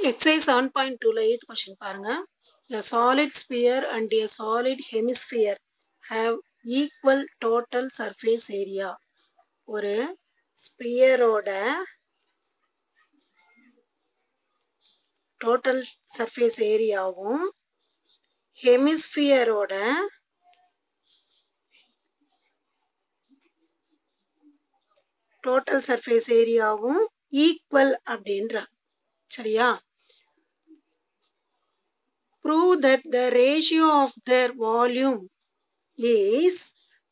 Exercise 7.2 ல 8th question பாருங்க. A solid sphere and a solid hemisphere have equal total surface area. ஒரு ஸ்பியரோட total surface ஏரியாவும் ஹெமிஸ்பியரோட total surface ஏரியாவும் equal அப்படின்றாங்க. சரியா? Prove that the ratio of their volume is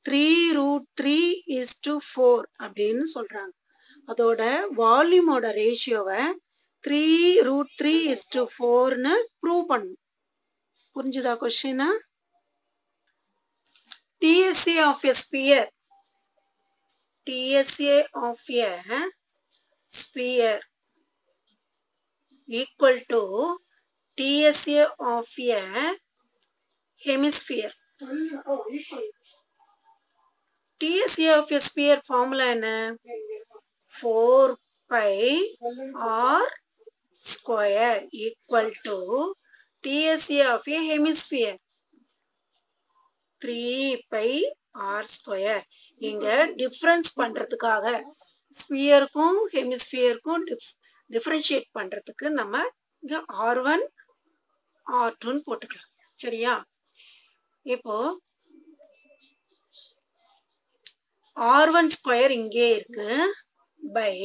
3√3:4 அப்படின்னு சொல்றாங்க. அதோட வால்யூமோட ரேஷியோவை 3√3:4ன்னு ப்ரூவ் பண்ணணும். புரிஞ்சுதா question? TSA of a sphere. TSA of a sphere equal to TSA of a hemisphere. TSA of a sphere formula என்ன? 4πr square equal to TSA of a hemisphere 3πr square. இங்க difference பண்றதுக்காக ஸ்பியருக்கும் ஹெமிஸ்பியருக்கும் differentiate பண்றதுக்கு நம்ம இங்க R1 R2ன்னு போட்டுக்கலாம். சரியா? இப்போ R1 square இங்கே இருக்கு பை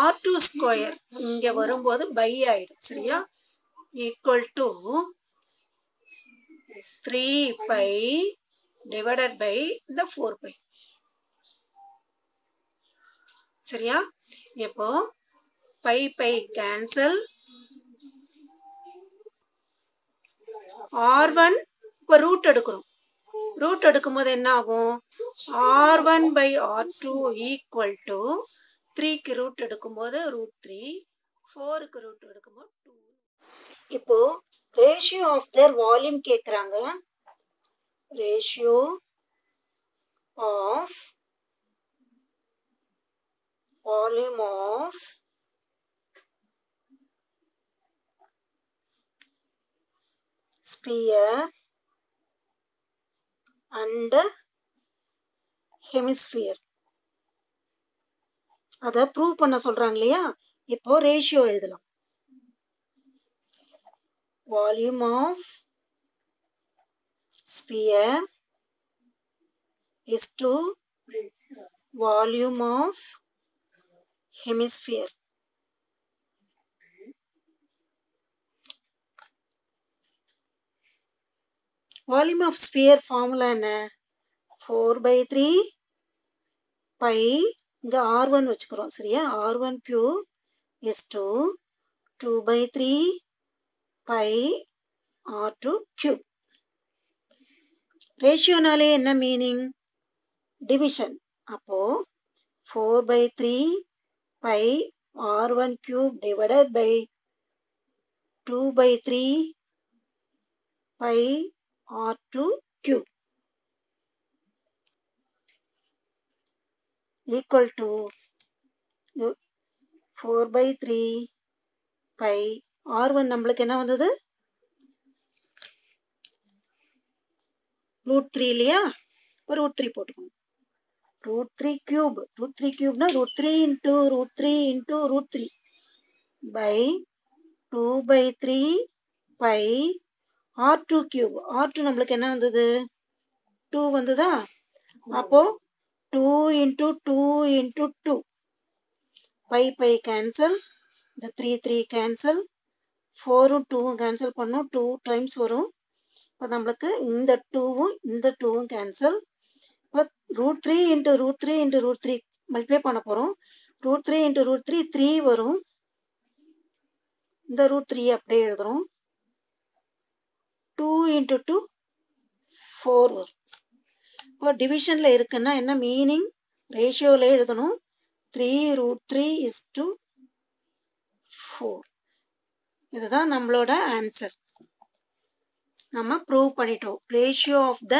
R2 ஸ்கொயர் இங்க வரும்போது பை ஆயிடும். சரியா? Equal to 3π divided by the 4π. சரியா? இப்போ பை பை கேன்சல். R1 இப்போ ரூட் எடுக்கிறோம். ரூட் எடுக்கும்போது என்ன ஆகும்? R1 by R2 equal to 3க்கு ரூட் எடுக்கும்போது √3, 4க்கு ரூட் எடுக்கும்போது 2. இப்போ ரேஷியோ ஆஃப் தேர் வால்யூம் கேட்குறாங்க. Ratio of volume of sphere and hemisphere. அத ப்ரூவ் பண்ண சொல்றாங்க இல்லையா? இப்போ ரேஷியோ எழுதலாம். Volume of sphere is to volume of hemisphere. Volume of sphere formula என்ன? 4/3 பை இங்க R1 வச்சுக்கிறோம். சரியா? R1 cube is to 2/3 pi R2 cube. ரேஷியோனாலே என்ன மீனிங்? டிவிஷன். அப்போ 4/3 pi R1 cube divided by 2/3 pi R2 cube equal to 4/3 pi R1 நம்மளுக்கு என்ன வந்தது? √3 இல்லையா? √3 போட்டுக்கணும். √3 cube. √3 cubeனா √3 into √3 into √3 by 2/3 pi R2 cube. R2 நம்மளுக்கு என்ன வந்தது? 2 வந்ததா? அப்போ 2 into 2 into 2 pi pi cancel. இந்த 3 கேன்சல். 4ம் 2ம் கேன்சல் பண்ணோம். 2 டைம்ஸ் வரும். இப்போ நம்மளுக்கு இந்த 2வும் இந்த 2வும் கேன்சல். இப்போ √3 into √3 into √3 மல்டிப்ளை பண்ண போறோம். √3 into √3 3 வரும். இந்த √3 அப்படியே எழுதுறோம். 2 into 2 4 வரும். இப்போ டிவிஷன்ல இருக்குன்னா என்ன மீனிங்? ரேஷியோல எழுதணும். 3√3:4. இதுதான் நம்மளோட ஆன்சர். நம்ம ப்ரூவ் பண்ணிட்டோம். Ratio of the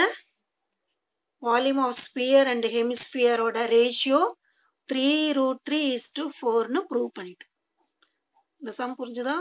volume of sphere and ஹெமிஸ்பியரோட ரேஷியோ 3√3:4ன்னு ப்ரூவ் பண்ணிட்டோம். இந்த சம் புரிஞ்சுதா?